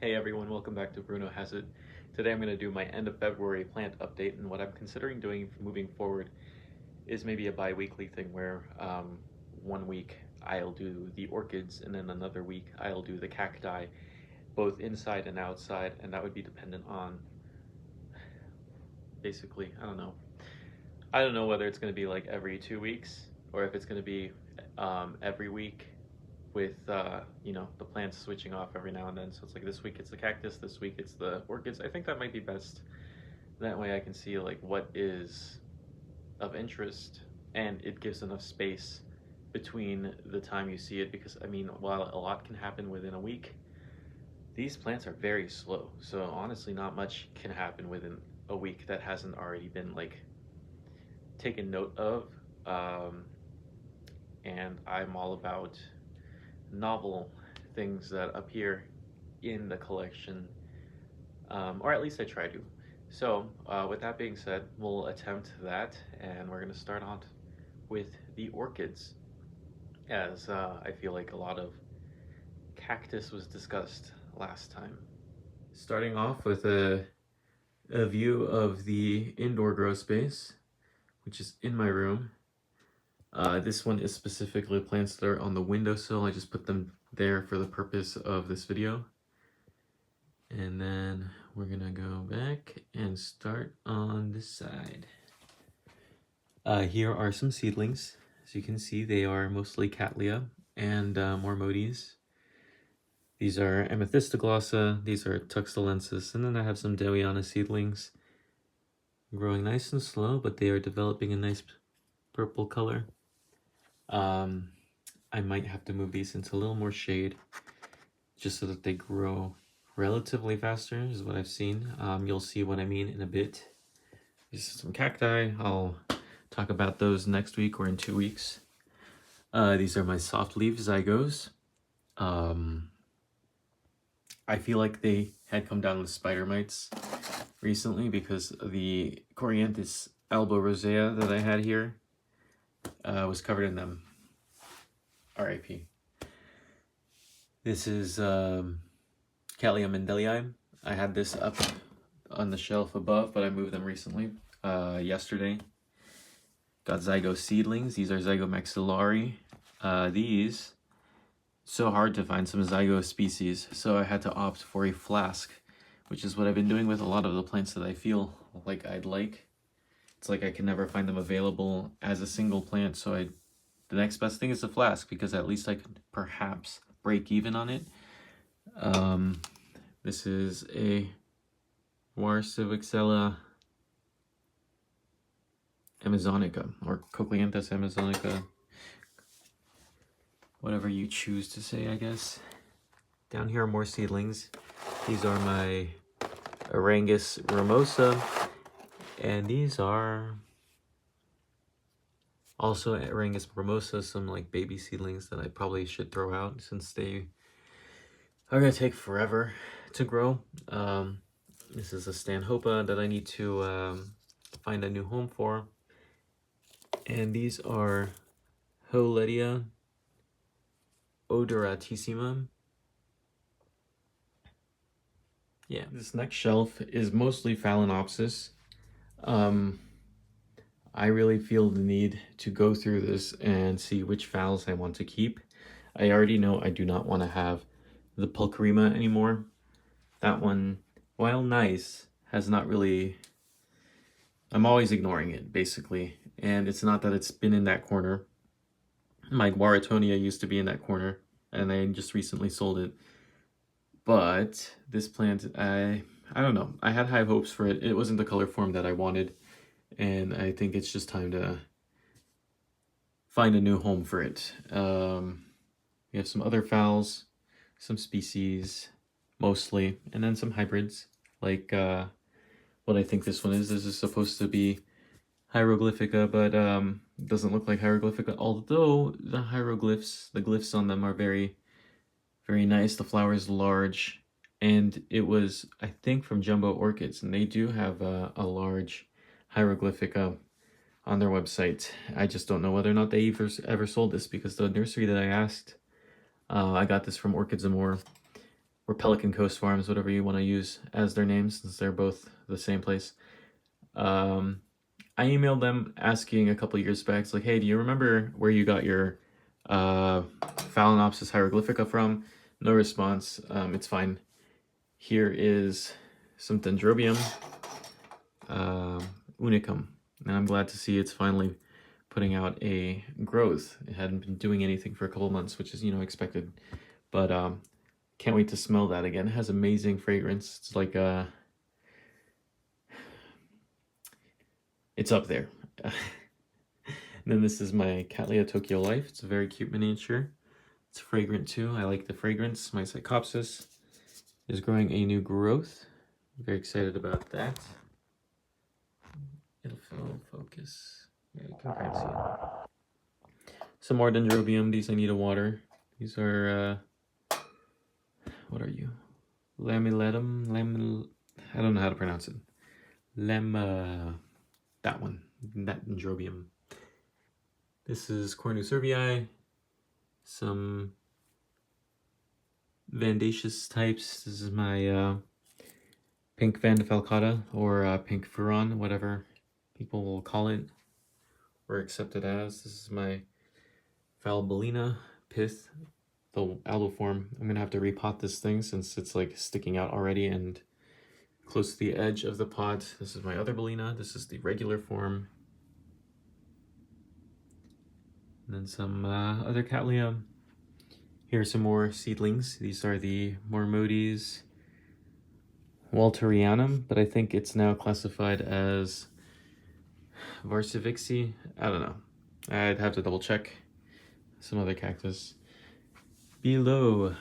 Hey everyone, welcome back to Bruno Has It. Today I'm going to do my end of February plant update, and what I'm considering doing moving forward is maybe a bi-weekly thing where 1 week I'll do the orchids and then another week I'll do the cacti, both inside and outside, and that would be dependent on basically, I don't know whether it's going to be like every 2 weeks or if it's going to be every week with the plants switching off every now and then. So it's like this week it's the cactus, this week it's the orchids. I think that might be best. That way I can see like what is of interest, and it gives enough space between the time you see it, because I mean, while a lot can happen within a week, these plants are very slow. So honestly, not much can happen within a week that hasn't already been like taken note of. And I'm all about novel things that appear in the collection, or at least I try to. So with that being said, we'll attempt that, and we're going to start on with the orchids, as I feel like a lot of cactus was discussed last time. Starting off with a view of the indoor grow space, which is in my room. This one is specifically plants that are on the windowsill. I just put them there for the purpose of this video. And then we're gonna go back and start on this side. Here are some seedlings. As you can see, they are mostly Cattleya and Mormodes. These are Amethystoglossa, these are Tuxtalensis, and then I have some Dewiana seedlings growing nice and slow, but they are developing a nice purple color. I might have to move these into a little more shade just so that they grow relatively faster, is what I've seen. You'll see what I mean in a bit. These are some cacti. I'll talk about those next week or in 2 weeks. These are my soft leaf zygos. I feel like they had come down with spider mites recently because the Corianthus albo-rosea that I had here was covered in them. RIP. This is Cattleya mendelii. I had this up on the shelf above, but I moved them recently, yesterday. Got zygo seedlings. These are zygomaxillari. These, so hard to find some zygo species, so I had to opt for a flask, which is what I've been doing with a lot of the plants that I feel like I'd like. It's like I can never find them available as a single plant, so the next best thing is a flask, because at least I could perhaps break even on it. This is a Warcivixella amazonica, or Cochleanthus amazonica, whatever you choose to say, I guess. Down here are more seedlings. These are my Arangus ramosa, and these are also Arangus ramosa, some like baby seedlings that I probably should throw out since they are gonna take forever to grow. This is a Stanhopa that I need to find a new home for. And these are Holedia odoratissima. Yeah, this next shelf is mostly Phalaenopsis. I really feel the need to go through this and see which phals I want to keep. I already know I do not want to have the Pulcherima anymore. That one, while nice, has not really... I'm always ignoring it, basically. And it's not that it's been in that corner. My Waratonia used to be in that corner, and I just recently sold it. But this plant, I don't know. I had high hopes for it. It wasn't the color form that I wanted, and I think it's just time to find a new home for it. We have some other phals, some species, mostly, and then some hybrids, like what I think this one is. This is supposed to be Hieroglyphica, but doesn't look like Hieroglyphica, although the hieroglyphs, the glyphs on them are very, very nice. The flower is large, and it was, I think, from Jumbo Orchids, and they do have a large Hieroglyphica on their website. I just don't know whether or not they ever sold this, because the nursery that I asked, I got this from Orchids and More, or Pelican Coast Farms, whatever you want to use as their names, since they're both the same place. I emailed them asking a couple years back, it's like, hey, do you remember where you got your Phalaenopsis hieroglyphica from? No response. It's fine. Here is some Dendrobium unicum, and I'm glad to see it's finally putting out a growth. It hadn't been doing anything for a couple months, which is, you know, expected, but can't wait to smell that again. It has amazing fragrance. It's like it's up there. And then this is my Cattleya Tokyo Life. It's a very cute miniature. It's fragrant too. I like the fragrance. My Psychopsis is growing a new growth. I'm very excited about that. It'll focus. Yeah, you can kind of see it. Some more Dendrobium. These I need to water. These are, what are you? Lamiletum? I don't know how to pronounce it. That one. That Dendrobium. This is Cornus urbii. Some Vandaceous types. This is my pink Vanda falcata, or pink Furon, whatever people will call it or accept it as. This is my Falbellina pith, the alloform. I'm gonna have to repot this thing since it's like sticking out already and close to the edge of the pot. This is my other Bellina. This is the regular form. And then some other Cattleya. Here are some more seedlings. These are the Mormodes Walterianum, but I think it's now classified as Varsavixi. I don't know. I'd have to double check. Some other cactus. Below,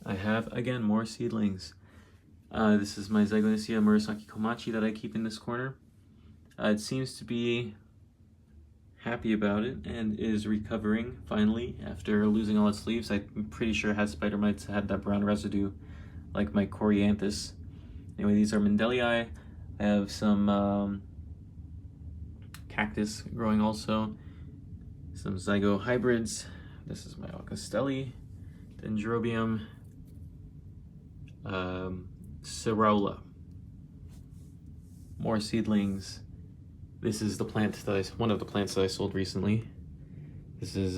I have, again, more seedlings. This is my Zygonosia Murasaki Komachi that I keep in this corner. It seems to be happy about it and is recovering finally after losing all its leaves. I'm pretty sure it had spider mites, had that brown residue like my Corianthus. Anyway, these are Mendelii. I have some cactus growing also, some zygo hybrids. This is my Alcastelli, Dendrobium, Cerola. More seedlings. This is the plant that one of the plants that I sold recently. This is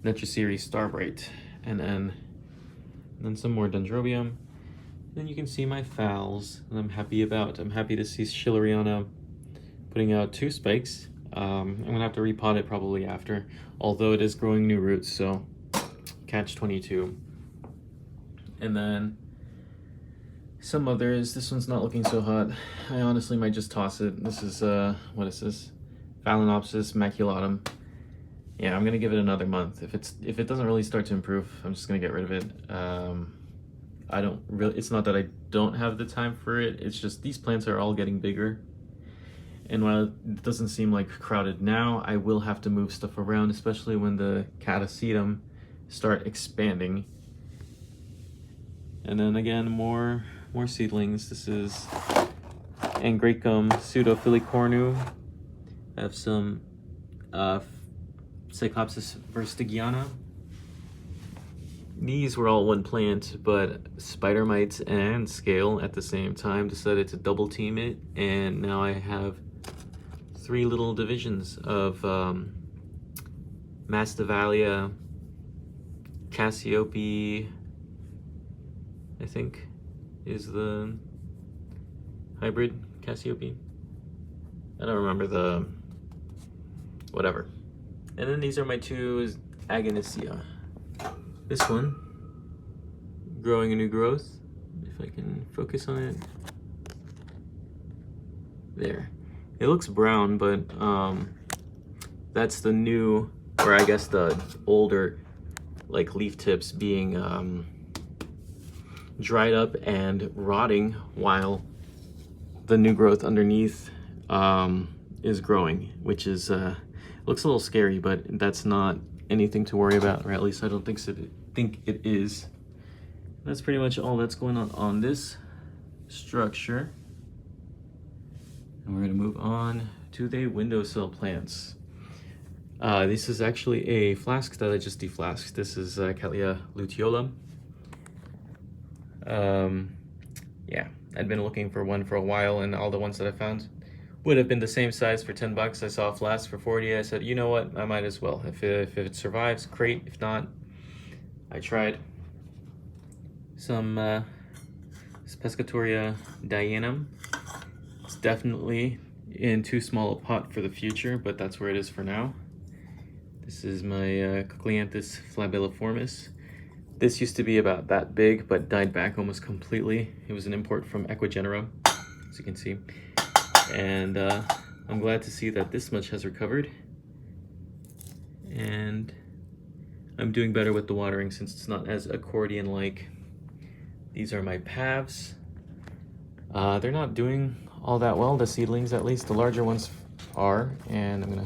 Netraceri Starbright, and then some more Dendrobium. Then you can see my phals that I'm happy about. I'm happy to see Schilleriana putting out 2 spikes. I'm gonna have to repot it probably after, although it is growing new roots, so catch 22. And then some others. This one's not looking so hot. I honestly might just toss it. This is what is this? Phalaenopsis maculatum. Yeah, I'm gonna give it another month. If it doesn't really start to improve, I'm just gonna get rid of it. I don't really. It's not that I don't have the time for it. It's just these plants are all getting bigger, and while it doesn't seem like crowded now, I will have to move stuff around, especially when the Catasetum start expanding. And then again, more seedlings. This is Angraecum pseudofilicornu. I have some Cyclopsis verstigiana. These were all one plant, but spider mites and scale at the same time decided to double team it, and now I have 3 little divisions of Masdevallia, Cassiope, I think is the hybrid Cassiope. I don't remember the whatever. And then these are my 2 Agonistia. This one growing a new growth, if I can focus on it. There. It looks brown, but that's the new, or I guess the older like leaf tips being dried up and rotting while the new growth underneath is growing, which is looks a little scary, but that's not anything to worry about, or at least I don't think it is. That's pretty much all that's going on this structure. And we're gonna move on to the windowsill plants. This is actually a flask that I just deflasked. This is Cattleya luteola. Yeah, I'd been looking for one for a while, and all the ones that I found would have been the same size for 10 bucks. I saw a flask for 40. I said, you know what, I might as well. If it survives, great. If not, I tried some Pescatoria dianum. It's definitely in too small a pot for the future, but that's where it is for now. This is my Cocleanthus flabelliformis. This used to be about that big, but died back almost completely. It was an import from Equigenera, as you can see. And I'm glad to see that this much has recovered. And I'm doing better with the watering since it's not as accordion-like. These are my Pavs. They're not doing all that well, the seedlings at least. The larger ones are, and I'm gonna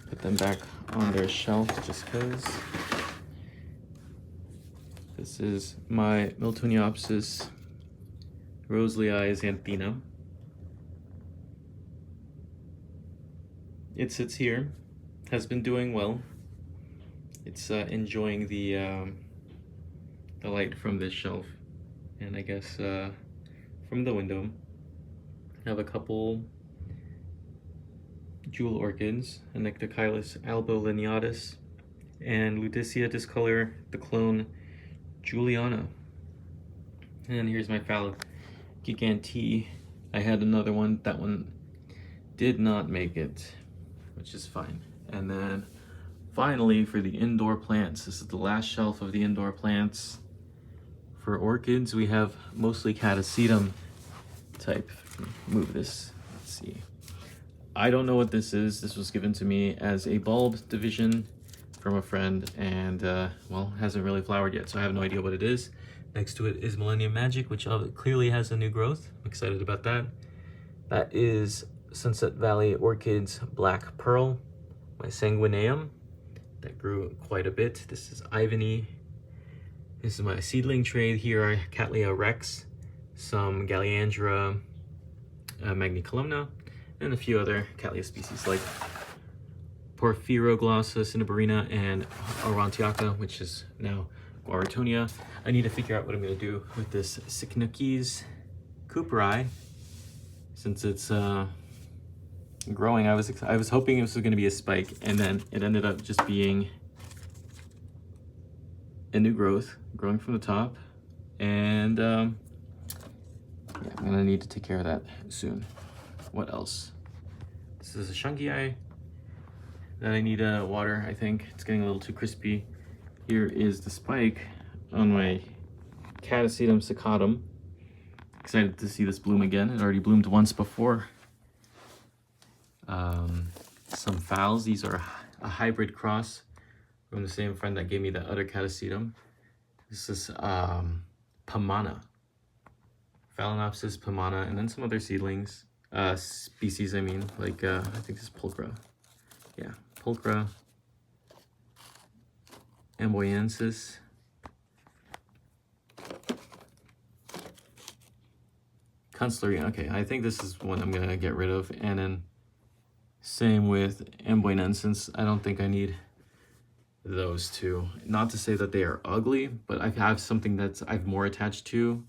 put them back on their shelf just because. This is my Miltoniopsis Roselii xanthina. It sits here, has been doing well. It's enjoying the light from this shelf, and I guess from the window. I have a couple jewel orchids, a Nectocylus albolineatus, and Lutetia discolor, the clone Juliana. And here's my Phalaenopsis gigante. I had another one. That one did not make it, which is fine. And then finally, for the indoor plants, this is the last shelf of the indoor plants. For orchids, we have mostly Catasetum type. Move this. Let's see. I don't know what this is. This was given to me as a bulb division from a friend, and well, hasn't really flowered yet, so I have no idea what it is. Next to it is Millennium Magic, which clearly has a new growth. I'm excited about that. That is Sunset Valley Orchids Black Pearl, my Sanguineum. That grew quite a bit. This is Ivany. This is my seedling tray. Here are Cattleya rex, some Galliandra magnicolumna, and a few other Cattleya species like Porphyroglossa cinnabarina and Aurantiaca, which is now Guaratonia. I need to figure out what I'm going to do with this Cycnoches cooperi, since it's growing. I was hoping it was going to be a spike, and then it ended up just being a new growth growing from the top, and yeah, I'm gonna need to take care of that soon. What else? This is a Shunki that I need to water. I think it's getting a little too crispy. Here is the spike on my Catasetum saccatum. Excited to see this bloom again. It already bloomed once before. Some phals. These are a hybrid cross from the same friend that gave me the other Catasetum. This is Pamana. Phalaenopsis, Pamana, and then some other seedlings. Species, I mean, like, I think this is Pulchra. Yeah, Pulchra. Amboyensis. Kunstlerina. Okay, I think this is one I'm gonna get rid of. And then same with Amboyensis. I don't think I need those two. Not to say that they are ugly, but I have something that's I've more attached to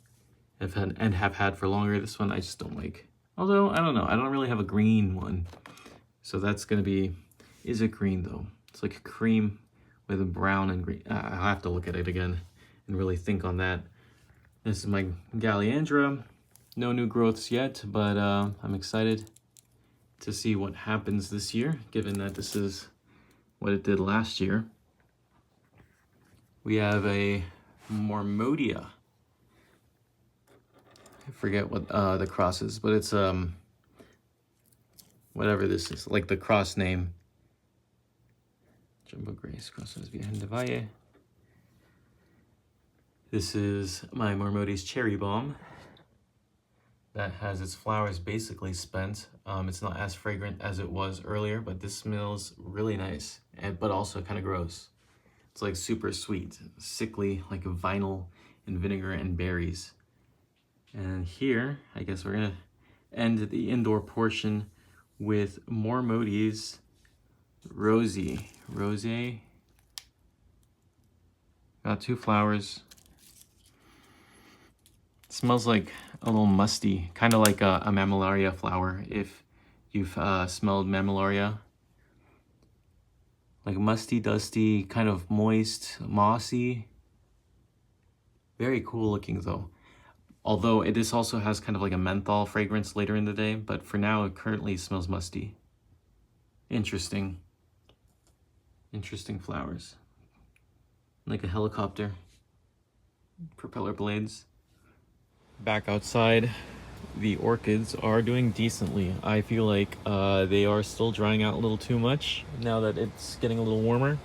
and have had for longer. This one I just don't like. Although, I don't know, I don't really have a green one. So that's gonna be, is it green though? It's like cream with a brown and green. I'll have to look at it again and really think on that. This is my Galliandra. No new growths yet, but I'm excited to see what happens this year, given that this is what it did last year. We have a Mormodia. I forget what the cross is, but it's whatever this is, like the cross name. Jumbo Grace, Crosses behind the Valle. This is my Mormodes Cherry Bomb. That has its flowers basically spent. It's not as fragrant as it was earlier, but this smells really nice, but also kind of gross. It's like super sweet, sickly, like a vinyl and vinegar and berries. And here, I guess we're gonna end the indoor portion with Mormodes Rosé. Got two flowers. Smells like a little musty, kind of like a mammillaria flower, if you've smelled mammillaria. Like musty, dusty, kind of moist, mossy. Very cool looking though. Although this also has kind of like a menthol fragrance later in the day, but for now it currently smells musty. Interesting. Interesting flowers. Like a helicopter. Propeller blades. Back outside, the orchids are doing decently. I feel like they are still drying out a little too much now that it's getting a little warmer.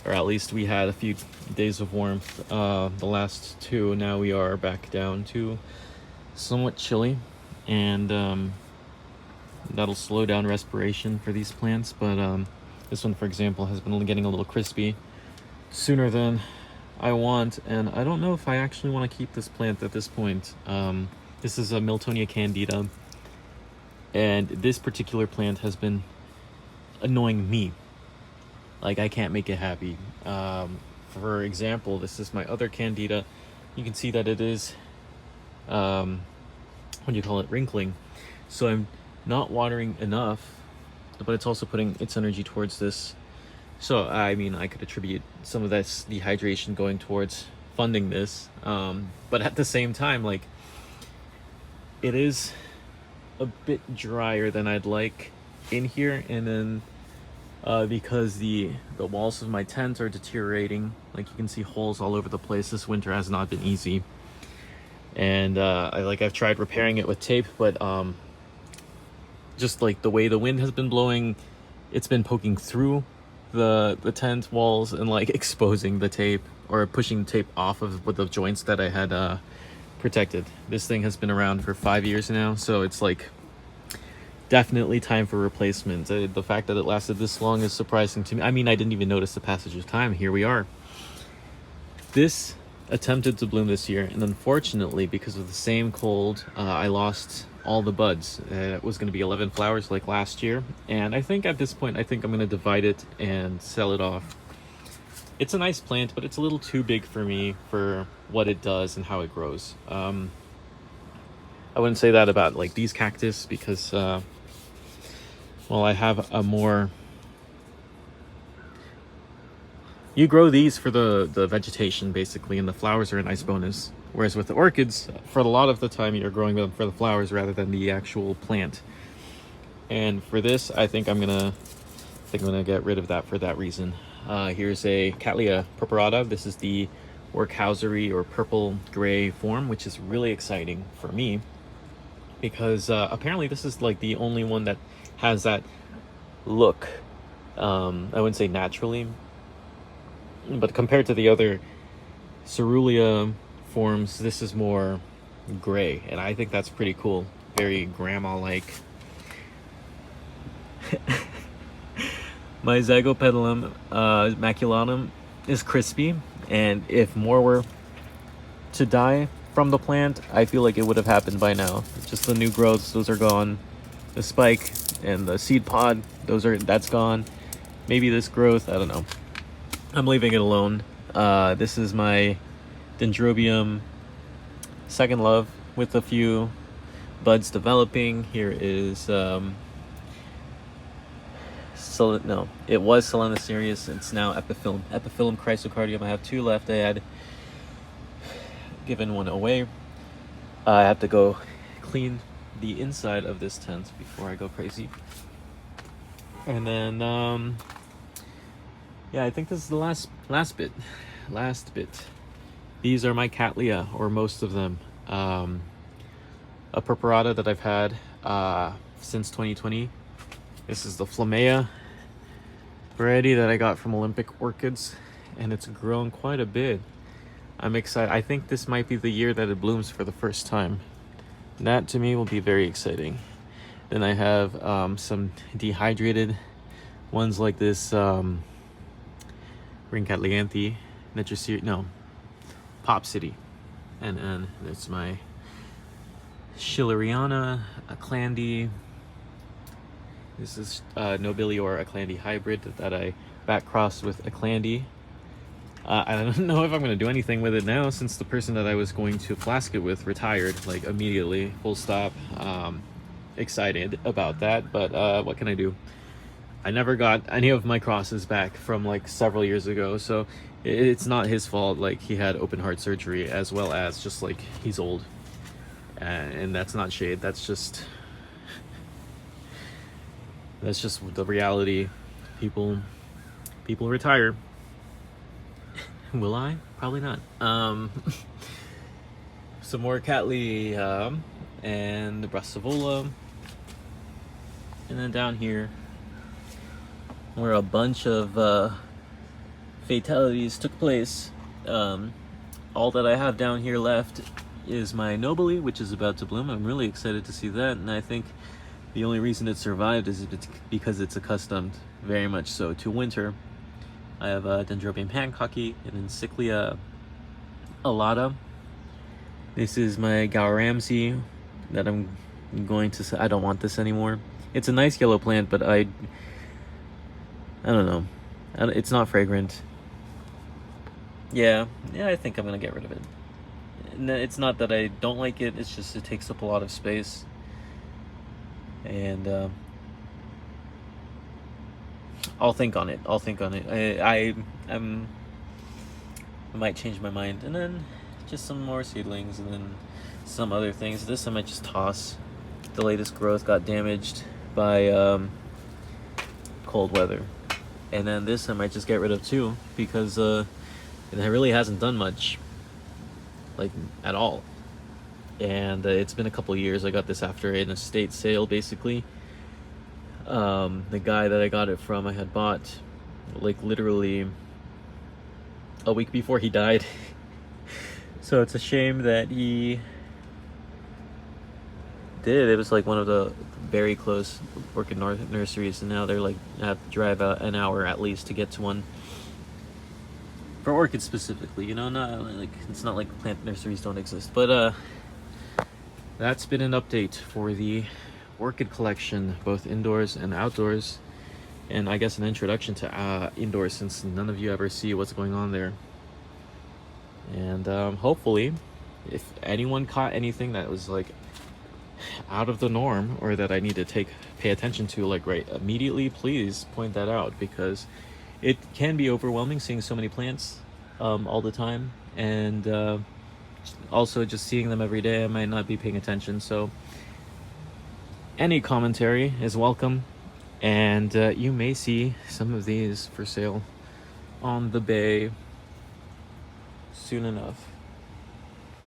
Or at least we had a few days of warmth the last two. Now we are back down to somewhat chilly, and that'll slow down respiration for these plants. But this one, for example, has been getting a little crispy sooner than I want, and I don't know if I actually want to keep this plant at this point. This is a Miltonia candida, and this particular plant has been annoying me. Like, I can't make it happy. For example, this is my other candida. You can see that it is, what do you call it, wrinkling. So I'm not watering enough, but it's also putting its energy towards this. So, I mean, I could attribute some of this dehydration going towards funding this. But at the same time, like, it is a bit drier than I'd like in here. And then because the walls of my tent are deteriorating, like you can see holes all over the place. This winter has not been easy. And I've tried repairing it with tape, but just like the way the wind has been blowing, it's been poking through the tent walls and like exposing the tape or pushing the tape off of the joints that I had protected. This thing has been around for 5 years now, so it's like definitely time for replacement. The fact that it lasted this long is surprising to me. I mean, I didn't even notice the passage of time. Here we are. This attempted to bloom this year, and unfortunately, because of the same cold, I lost all the buds. It was going to be 11 flowers like last year, and I think at this point, I think I'm going to divide it and sell it off. It's a nice plant, but it's a little too big for me for what it does and how it grows. I wouldn't say that about like these cactus because, well, I have a more... You grow these for the vegetation, basically, and the flowers are a nice bonus. Whereas with the orchids, for a lot of the time, you're growing them for the flowers rather than the actual plant. And for this, I think I'm gonna get rid of that for that reason. Here's a Cattleya purpurata. This is the workhousery or purple gray form, which is really exciting for me because apparently this is like the only one that has that look. I wouldn't say naturally, but compared to the other Cerulean forms, this is more gray, and I think that's pretty cool. Very grandma-like. My Zygopetalum maculatum is crispy, and if more were to die from the plant, I feel like it would have happened by now. Just the new growths, those are gone. The spike and the seed pod, that's gone. Maybe this growth, I don't know. I'm leaving it alone. This is my Dendrobium Second Love with a few buds developing. Here is it was Phalaenopsis. It's now Epiphyllum chrysocardium. I have 2 left. I had given one away. I have to go clean the inside of this tent before I go crazy. And then yeah, I think this is the last bit. These are my Cattleya, or most of them. A purpurata that I've had since 2020. This is the Flamea variety that I got from Olympic Orchids, and it's grown quite a bit. I'm excited. I think this might be the year that it blooms for the first time. That to me will be very exciting. Then I have some dehydrated ones like this Ring Cattleyanthi, Pop City. And that's my Schilleriana, Aclandi. This is Nobilior Aclandi hybrid that I back crossed with Aclandi. I don't know if I'm going to do anything with it now, since the person that I was going to flask it with retired, like, immediately, full stop. Excited about that, but what can I do? I never got any of my crosses back from, like, several years ago, so it's not his fault. Like, he had open heart surgery, as well as just, like, he's old. And that's not shade, that's just the reality. People retire. Will I? Probably not. Some more Cattleya and the Brassavola. And then down here, where a bunch of fatalities took place, all that I have down here left is my Nobile, which is about to bloom. I'm really excited to see that, and I think the only reason it survived is because it's accustomed very much so to winter. I have Dendrobium Hancocky and then Cyclia alata. This is my Gowramsey that I'm going to say I don't want this anymore. It's a nice yellow plant, but I don't know. It's not fragrant. Yeah, I think I'm gonna get rid of it. And it's not that I don't like it, it's just it takes up a lot of space. And I'll think on it. I might change my mind. And then just some more seedlings, and then some other things. This I might just toss. The latest growth got damaged by cold weather. And then this I might just get rid of too, because it really hasn't done much, like, at all. And it's been a couple years. I got this after an estate sale, basically. The guy that I got it from, I had bought, like, literally a week before he died. So it's a shame that he did. It was like one of the very close orchid nurseries, and now they're like, I have to drive an hour at least to get to one. For orchids specifically, you know, not like, it's not like plant nurseries don't exist. But that's been an update for the orchid collection, both indoors and outdoors, and I guess an introduction to indoors, since none of you ever see what's going on there. And hopefully, if anyone caught anything that was like out of the norm, or that I need to pay attention to, like, right immediately, please point that out, because it can be overwhelming seeing so many plants all the time, and also just seeing them every day, I might not be paying attention. So any commentary is welcome, and you may see some of these for sale on the bay soon enough.